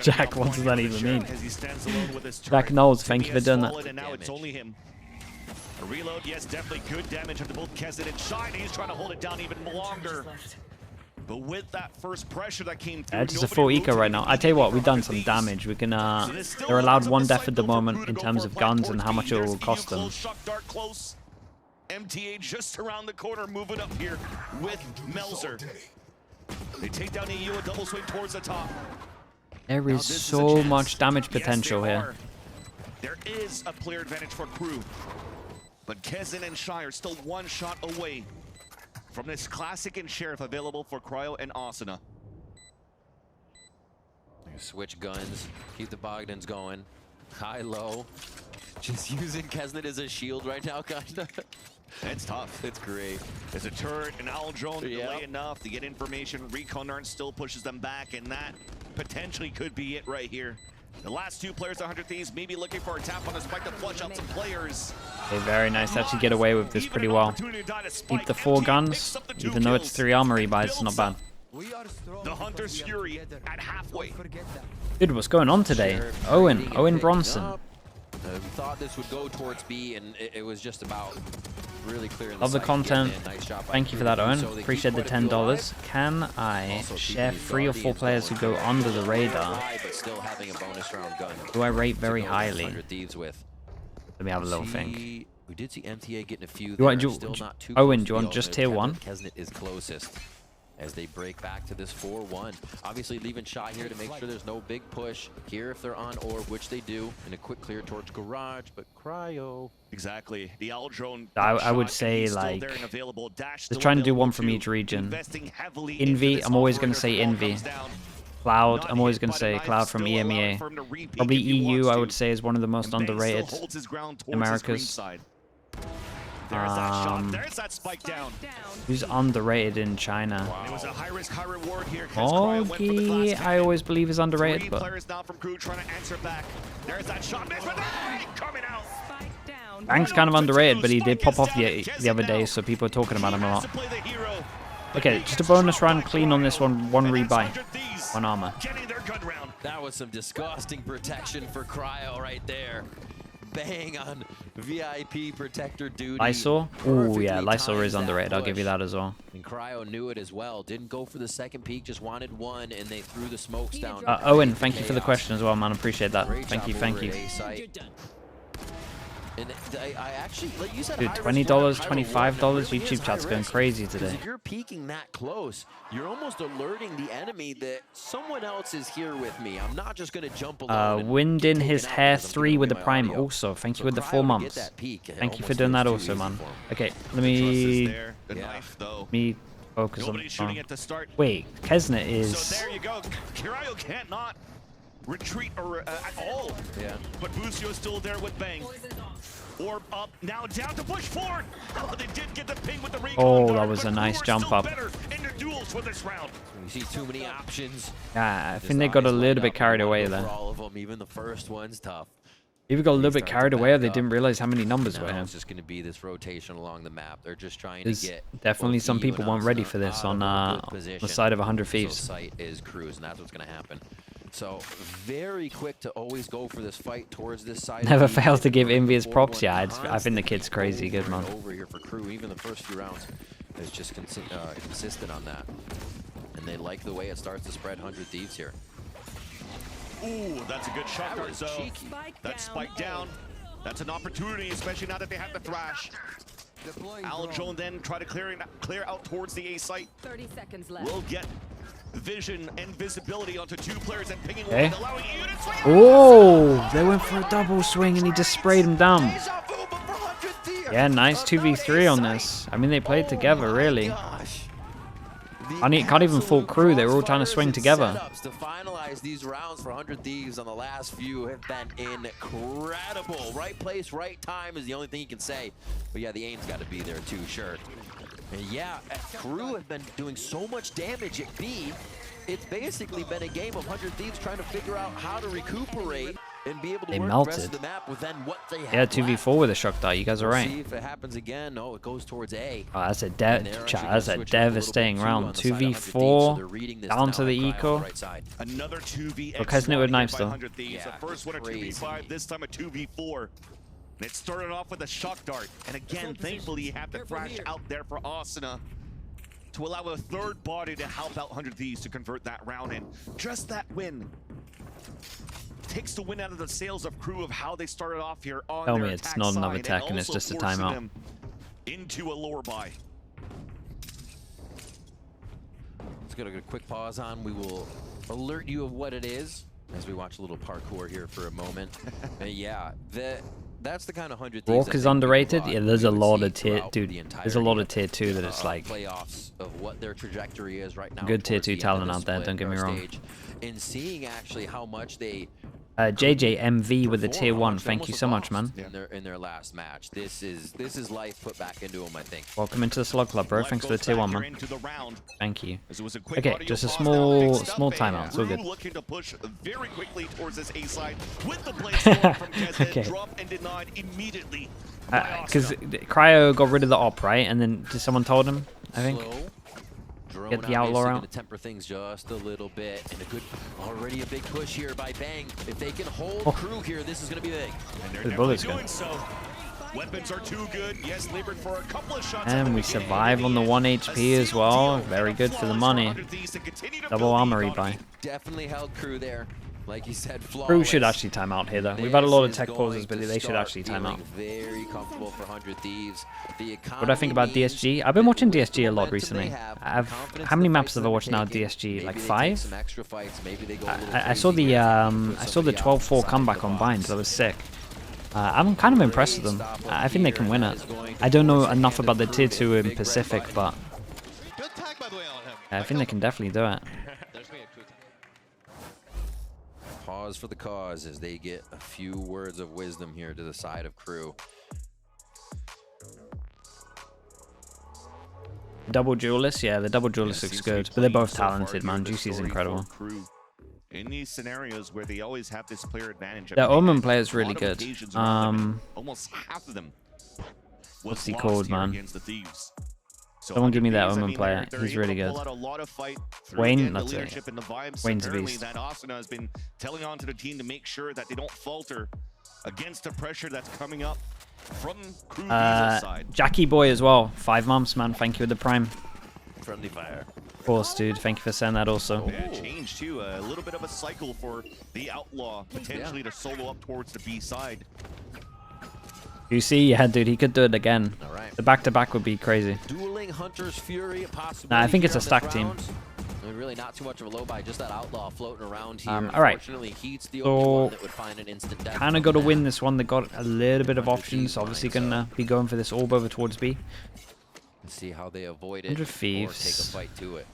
Jack, what does that even mean? As he stands alone with his Jack turret. Knowles, thank you for Timmy has doing that. fallen, and now it's only him. A reload, yes, definitely good damage onto both Kesnet and Shine. He's trying to hold it down even longer. But with that first pressure that came through, Just a full eco right now. I tell you what, we've done some damage. We can. They're allowed 1 death at the moment in terms of guns and how much it will cost them. MTA just around the corner, moving up here with Melzer. They take down EU, a double swing towards the top. There is so much damage potential here. There is a player advantage for KRU, but Kesnet and Shy are still 1 shot away from this Classic and Sheriff available for Cryo and Asuna. Switch guns, keep the Bogdans going. High, low. Just using Kesnet as a shield right now, kinda. It's tough. It's great. There's a turret, an owl drone to Yep. delay enough to get information. Recon Arn still pushes them back, and that potentially could be it right here. The last 2 players, 100 Thieves, maybe looking for a tap on the spike to flush out some players. Okay, very nice to actually get away with this pretty well. Keep the 4 guns, even though it's 3 armory buys, it's not bad. The Hunter's Fury at halfway. Dude, what's going on today? Owen Bronson. We thought this would go towards B, and it was just about really clearing Love the site, content. getting in. Nice job by Thank you for that, KRU. Owen. So they Appreciate the keep quite a few $10. alive. Can I Also share keeping 3 or 4 Guardians players who going. go under the radar? But still having a bonus round gun. Who I rate very to go against highly? 100 Thieves with. Let me have a little think. We did see MTA getting a few. You want- there, do- still do- not too Owen, close do you to want the just ultimate. tier 1? Kesnet is closest as they break back to this 4-1. Obviously leaving Shot here to make sure there's no big push here if they're on orb, which they do, and a quick clear towards garage, but Cryo. Exactly. The owl drone. I would shot, say, he's still like, there and available. Dash just still trying to do available 1 from too. each region. Investing heavily Envy, into this I'm always operator gonna say if the ball Envy. comes down. Cloud, Not I'm always hit going by to the say knife, Cloud from still allowing EMEA. for him to repeat Probably if he EU, wants I to. would say, is one of the most And Bang underrated. still holds his ground towards Americas. his green side. There's that shot. There's that spike down. Who's underrated in China? It was a high risk, high reward here. 'Cause Cryo went for the Augie, glass I cannon. always believe is underrated, 3 but players now from KRU trying to answer back. There's that shot. Miss, but hey, coming out. Bang's kind of underrated, but he did pop off the other day, so people are talking about him a He has lot. to play the hero. Okay, just a bonus round clean on this one. 1 rebuy, 1 armor. Getting their gun round. That was some disgusting protection for Cryo right there. Bang on VIP protector duty. Lysol? Oh yeah, Perfectly Lysol is timed underrated. I'll give you push. that as well. And Cryo knew it as well. Didn't go for the second peek, just wanted 1, and they threw the smokes down. Owen, thank you for the question as well, man. Appreciate that. Great Thank job you, over thank at you. A-site. And I actually, like you said, Dude, high risk, $20, high reward, $25, and it really is YouTube chat's high going risk. crazy 'Cause today. if you're peeking that close, you're almost alerting the enemy that someone else is here with me. I'm not just going to jump alone. and Wind get in taken his out hair because I'm 3 giving with the away my Prime audio. also. Thank you So with the Cryo 4 to get months. that peek, and it Thank you for almost doing that feels too also, easy man. for him. Okay, let Trust is me there. The Yeah. knife, though. focus on. Nobody shooting at the start. Wait, Kesnet So is. there you go. Cryo can't not retreat or at all. Yeah. But Busio still there with Bang. Orb up, now down to push forward. Oh, they did get the ping with the recon Oh, dart, that was but a nice KRU are jump still up. better in the duels for this round. You see too many options. Yeah, I Just think they got a eyes little lined bit up, carried and you away wanna go there. for all of them, even the first one's tough. Either got a little bit Starting carried to away or back they up. didn't realize how many numbers were Now here. it's just going to be this rotation along the map. They're just trying There's to get definitely both some EU people and weren't ready Asuna for this out on of a good the position. side of 100 So Thieves. sight is cruise, and that's what's going to happen. So very quick to always go for this fight towards this side. of Never the fails to give field. Envy his props. 4-1 Yeah, I think the kid's constantly crazy good, over man. and over here for KRU. Even the first few rounds is just consistent on that. And they like the way it starts to spread 100 Thieves here. Ooh, that's a good shot. That was So cheeky. that spike down. That's an opportunity, especially now that they have the Thrash. Aljo then try to clear out towards the A site. 30 seconds left. Will get vision and visibility onto 2 players and pinging Okay. one, allowing you to swing. Oh, they went for a double swing and he just sprayed him down. Yeah, nice 2v3 on this. I mean, they played together, really. Can't even fault crew. They were all trying to swing together. To finalize these rounds for 100 Thieves on the last few have been incredible. Right place, right time is the only thing you can say. But yeah, the aim's got to be there too, sure. And yeah, crew have been doing so much damage at B. It's basically been a game of 100 Thieves trying to figure out how to recuperate and be able to work the rest of the map with then what they have. Yeah, 2v4 with a shock dart. You guys are right. See if it happens again. No, it goes towards A. Oh, that's a devastating round. 2v4 down to the eco. Another 2v. Look, hasn't it with knives though? The first one a 2v5, this time a 2v4. And it started off with a shock dart. And again, thankfully you have the Thrash out there for Asuna to allow a third body to help out 100 Thieves to convert that round in. Just that win takes the win out of the sails of crew of how they started off here on Tell their me it's not another attack tech and it's also just a forcing timeout. them into a lower buy. Let's get a quick pause on. We will alert you of what it is as we watch a little parkour here for a moment. Yeah, that's the kind of 100 Thieves. Rourke is underrated. Yeah, there's a lot of tier, dude. There's a lot of tier 2 that it's like playoffs of what their trajectory is right now. good tier 2 talent out there. Don't get me wrong. And seeing actually how much they JJMV with the tier 1. Thank you so much, man. in their last match. This is life put back into them, I think. Welcome into the Slug Club, bro. Thanks for the tier 1, man. Thank you. Okay, just a small timeout. It's all good. Looking to push very quickly towards this A side with the blade storm from Jez, Okay. drop and denied immediately. Because Cryo got rid of the op, right? And then someone told him, I think. Get the outlaw out. To temper things just a little bit, and already a big push here by Bang. If they can hold crew here, this is going to be big. And they're The definitely bullets doing go. so. Weapons are too good. Yes, labored for a couple of shots. And we survive on the 1 HP as well. Very good for the money. Double armory buy. Definitely held crew there. Like you said, flawless. Crew should actually time out here, though. We've had a lot of tech pauses, but they should actually time out. Very comfortable for 100 Thieves. What do I think about DSG? I've been watching DSG a lot recently. How many maps have I watched now? DSG, like 5. I saw the 12-4 comeback on Bind. That was sick. I'm kind of impressed with them. I think they can win it. I don't know enough about the tier 2 in Pacific, but I think they can definitely do it. Pause for the cause as they get a few words of wisdom here to the side of crew. Double duelist, yeah, the double duelist looks good, but they're both talented, man. Juicy's incredible. In these scenarios where they always have this player advantage, Their Omen player is really good. Almost half of them. What's he called, man? Against the Thieves. Someone give me that Omen player. He's really good. Wayne, that's it. Wayne's a beast. That Asuna has been telling on to the team to make sure that they don't falter against the pressure that's coming up from crew Visa's side. Jackie Boy as well. 5 months, man. Thank you with the Prime. Friendly fire. Of course, dude. Thank you for saying that also. Yeah, change too. A little bit of a cycle for the Outlaw potentially to solo up towards the B side. You see, yeah, dude, he could do it again. Right. The back-to-back would be crazy. Dueling Hunter's Fury, a possibility. Nah, I think it's a here on stack this team. round. I mean, really not too much of a low buy, just that Outlaw floating around here. All right. Unfortunately, he's the So, only one that would find an instant death. Kind of got to win this one. They got a little bit of options. Obviously, gonna be going for this orb over towards B. Let's see how they avoid it 100 or take a Thieves. fight to it.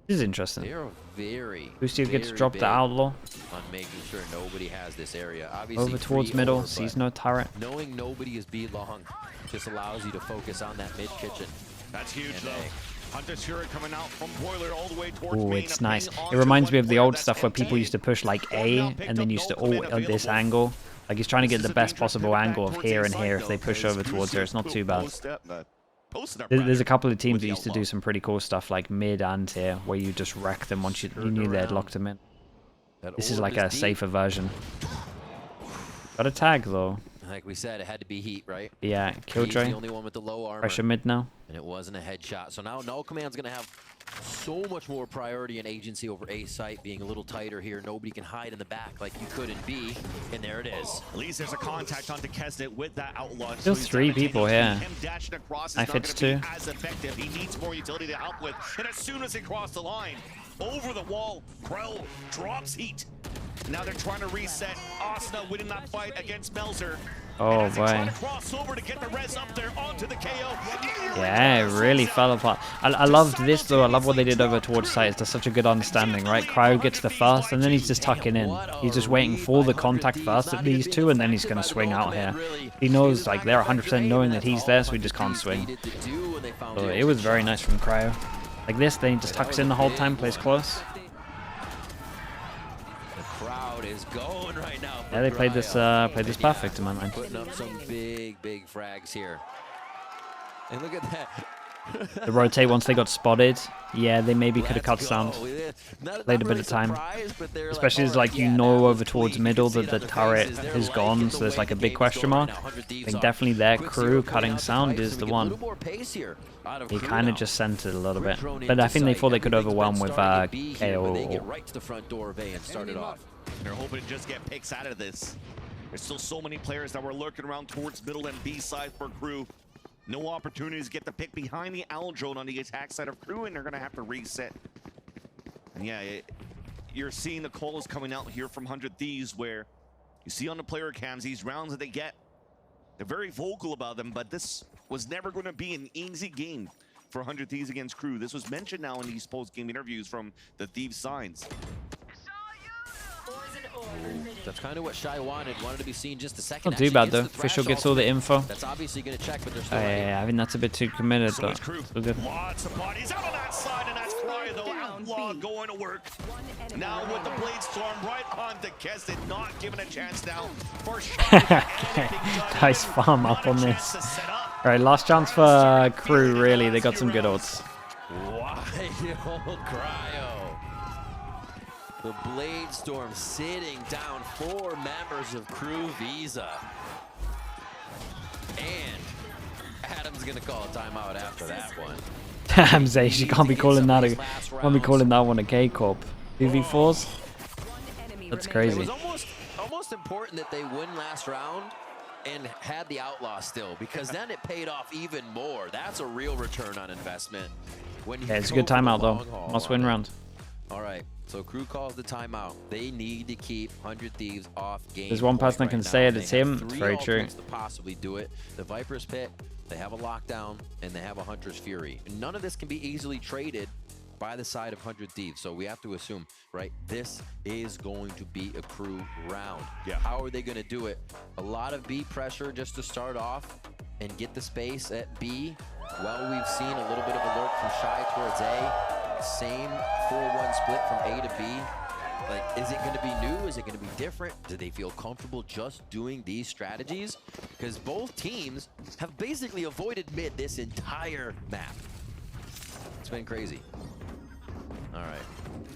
This is interesting. They're very, Boosty gets very dropped big the outlaw. on making sure nobody has this area. Obviously, Over towards free middle. over, Sees but no turret. knowing nobody is B long just allows you to focus on that mid kitchen. That's huge, And, though. Hunter's Fury coming out from Boiler all the way towards Oh, main. it's A nice. ping It onto reminds me one of the player old that's stuff where people empty. used to push like A and then used to all at this angle. Like he's trying to get the best possible angle of here and here if they push over towards her. It's not too bad. There's a couple of teams that used to do some pretty cool stuff like mid and here where you just wreck them once you knew they had locked them in. This is like a safer version. Got a tag though. Like we said, it had to be Heat, right? Yeah, Killjoy. He's the only one with the low armor. Pressure mid now. And it wasn't a headshot. So now No Command's going to have so much more priority and agency over A site, being a little tighter here. Nobody can hide in the back like you could in B. And there it is. At least there's a contact onto Kesnet with that outlaw. Still 3 people here. Him dashing across is I not fits gonna be 2. as effective. He needs more utility to help with. And as soon as they cross the line, over the wall, Krell drops Heat. Now they're trying to reset. Asna winning that fight against Melzer. Oh boy. Yeah, it really fell apart. I loved this though. I love what they did over towards sites. There's such a good understanding, right? Cryo gets the first and then he's just tucking in. He's just waiting for the contact first at these two and then he's going to swing out here. He knows, like, they're 100% knowing that he's there, so he just can't swing. So it was very nice from Cryo. Like this, then he just tucks in the whole time, plays close. Is going right now. Yeah, they played this perfect in my mind. Putting up some big frags here. And look at that. The rotate once they got spotted. Yeah, they maybe could have cut sound. Played a bit of time. Especially as like you know over towards middle that the turret is gone, so there's like a big question mark. I think definitely their crew cutting sound is the one. He kind of just sent it a little bit. But I think they thought they could overwhelm with KRU. They're hoping to just get picks out of this. There's still so many players that were lurking around towards middle and B side for KRU. No opportunities to get the pick behind the Owl drone on the attack side of KRU, and they're going to have to reset. And yeah, you're seeing the calls coming out here from 100 Thieves where you see on the player cams these rounds that they get. They're very vocal about them, but this was never going to be an easy game for 100 Thieves against KRU. This was mentioned now in these post-game interviews from the Thieves sides. That's kind of what Shy wanted to be seen just a second. Not too bad though. Official gets all the info. That's obviously going to check, but they're still I think that's a bit too committed, so but still good. Lots of bodies out on that side, and that's Cry though. Outlaw going to work. Now with the blade storm right onto Keston, not given a chance now for Shy. Nice farm up on this. Alright, last chance for KRU, really. They got some good odds. Wild Cryo. The Blade Storm sitting down 4 members of KRU Visa. And Adam's gonna call a timeout after that one. Damn, Zay, you can't be calling that one a K-Corp. 2v4s? That's crazy. It was almost important that they win last round and had the outlaw still, because then it paid off even more. That's a real return on investment. When you It's a good timeout though. Must win round. All right, so KRU calls the timeout. They need to keep 100 Thieves off game. There's one person that can say it, it's him. It's very true. To possibly do it. The Viper's Pit, they have a lockdown, and they have a Hunter's Fury. And none of this can be easily traded by the side of 100 Thieves. So we have to assume, right, this is going to be a KRU round. Yeah. How are they going to do it? A lot of B pressure just to start off and get the space at B. Well, we've seen a little bit of a lurk from Shy towards A. Same 4-1 split from A to B. Like, is it going to be new? Is it going to be different? Do they feel comfortable just doing these strategies? Because both teams have basically avoided mid this entire map. It's been crazy. All right.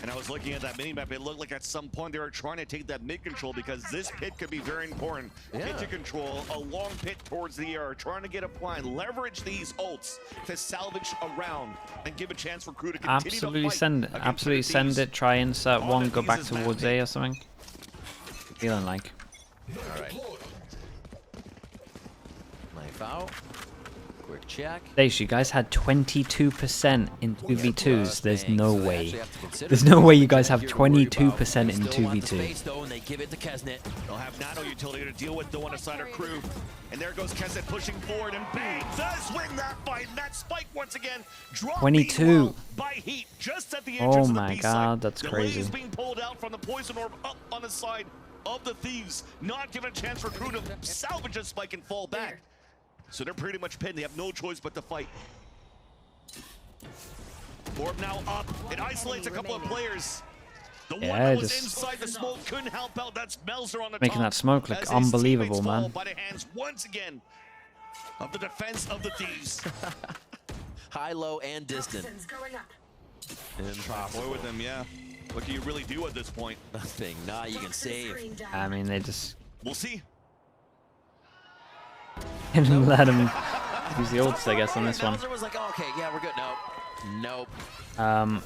And I was looking at that mini-map, it looked like at some point they were trying to take that mid control because this pit could be very important. Yeah. Pit to control, a long pit towards the air, trying to get a plan, leverage these ults to salvage a round and give a chance for KRU to continue Absolutely to fight send it. Absolutely send it. Try insert one, go back towards A or something. Feeling like. All right. Knife out. Quick check. You guys had 22% in 2v2s. There's no way. There's no way you guys have 22% in 2v2. They give it to Kesnet. They'll have nano utility to deal with though on the side of KRU. And there goes Kesnet pushing forward, and bang, does win that fight. And that spike once again. 22 by Heat just at the oh my god, that's crazy. Being pulled out from the poison orb up on the side of the Thieves, not given a chance for KRU to salvage a spike and fall back. So they're pretty much pinned. They have no choice but to fight. Orb now up. It isolates a couple of players. The one that was inside the smoke couldn't help out. That's Melzer on the making top. that smoke look unbelievable, man. By the hands once again of the defense of the Thieves. High, low, and distant. Impossible. Boy with them, yeah. What can you really do at this point? Nothing. Nah, you can save. I mean, they just... We'll see. And let him use the ults, I guess, on this one. Was like, oh, okay, yeah, we're good. Nope.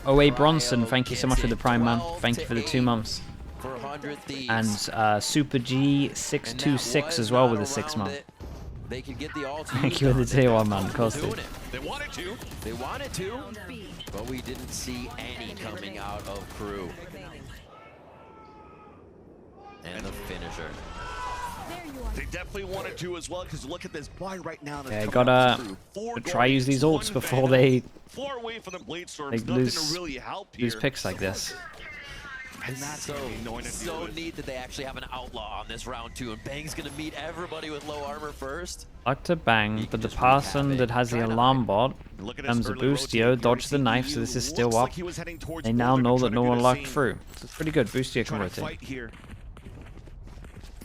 OA Bronson, thank you so much for the Prime, man. Thank you for the 2 months. And Super G626 as well with the 6 month. They could get the ult. Thank you for the tier 1, man. Costy. They wanted to, but we didn't see any coming out of KRU. And the finisher. They definitely wanted to as well, because look at this buy right now. Yeah, gotta try use these ults before they far away from the blade storms. They Nothing lose, to really help lose here. picks like this. And that's so neat that they actually have an outlaw on this round 2, and Bang's gonna meet everybody with low armor first. Like to Bang, but the person that has the alarm bot comes a Boostio, dodge the knife, so this is still up. They now know that no one locked through. So it's pretty good. Boostio can rotate.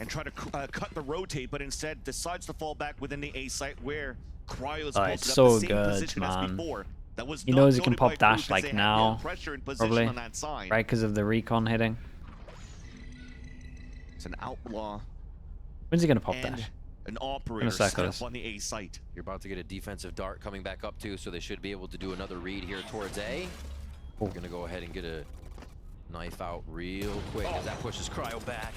And try to cut the rotate, but instead decides to fall back within the A site where Cryo's oh, it's so good, man. He knows he can pop dash like now, probably, right, because of the recon hitting. It's an outlaw. When's he gonna pop dash? An operator set up on the A site. You're about to get a defensive dart coming back up too, so they should be able to do another read here towards A. We're gonna go ahead and get a knife out real quick as that pushes Cryo back.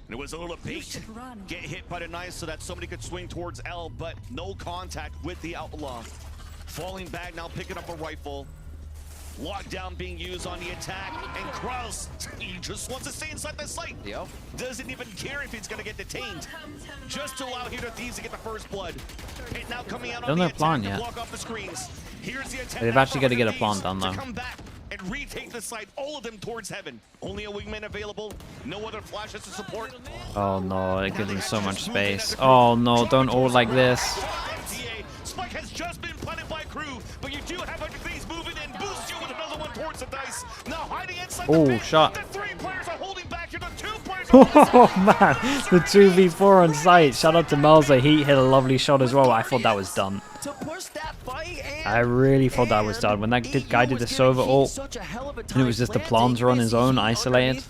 And it was a little bait. Get hit by the knife so that somebody could swing towards L, but no contact with the outlaw. Falling back now, picking up a rifle. Lockdown being used on the attack, and Kraus, he just wants to stay inside the site. Yep. Doesn't even care if he's gonna get detained. Just to allow Hero Thieves to get the first blood. Hit now coming out on the attack to block off the screens. Here's the attempt. They've actually got to get a plant done though. Come back and retake the site, all of them towards heaven. Only a wingman available, no other flashes to support. Oh no, it gives them so much space. Oh no, don't ult like this. Spike has just been planted by KRU, but you do have other things moving in. Boost you with another one towards the dice. Now hiding inside the pit. Shot. The 3 players are holding back here. The 2 players Oh man, the 2v4 on site. Shout out to Melza, he hit a lovely shot as well. I thought that was done. To push that fight, I really thought that was done. When that guy did the Sova ult, and it was just the planter on his own, isolated.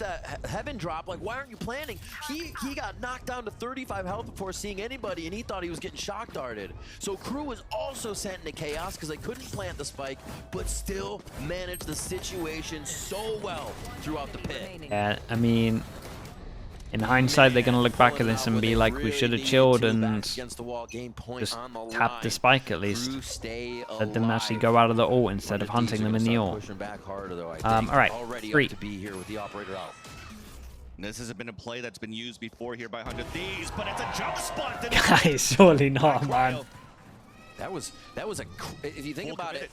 Heaven drop, like, why aren't you planning? He got knocked down to 35 health before seeing anybody, and he thought he was getting shock darted. So KRU was also sent into chaos because they couldn't plant the spike, but still managed the situation so well throughout the pit. Yeah, I mean, in hindsight, they're going to look back at this and be like, we should have chilled and just tapped the spike at least. Let them actually go out of the ult instead of hunting them in the ult. Alright, 3. This has been a play that's been used before here by 100 Thieves, but it's a jump spot. Guys, surely not, man. That was a, if you think about it,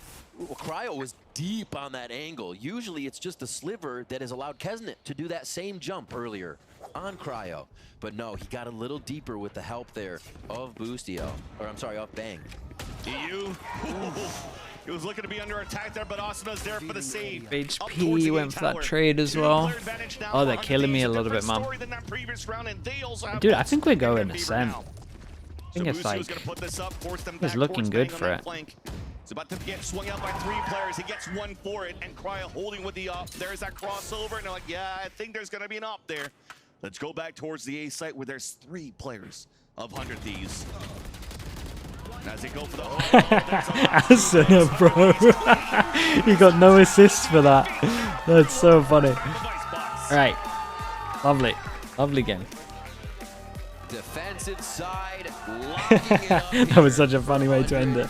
Cryo was deep on that angle. Usually it's just a sliver that has allowed Kesnet to do that same jump earlier on Cryo. But no, he got a little deeper with the help there of Boostio, or I'm sorry, of Bang. EU. He was looking to be under attack there, but Asana's there for the save. HP went for that trade as well. Oh, they're killing me a little bit, man. Dude, I think we're going Ascent. I think it's like, it's looking good for it. It's about to get swung out by 3 players. He gets 1 for it, and Cryo holding with the up. There's that crossover, and they're like, yeah, I think there's gonna be an up there. Let's go back towards the A site where there's 3 players of 100 Thieves. As they go for the Asuna, bro. You got no assists for that. That's so funny. Alright. Lovely. Lovely game. Defensive side. That was such a funny way to end it.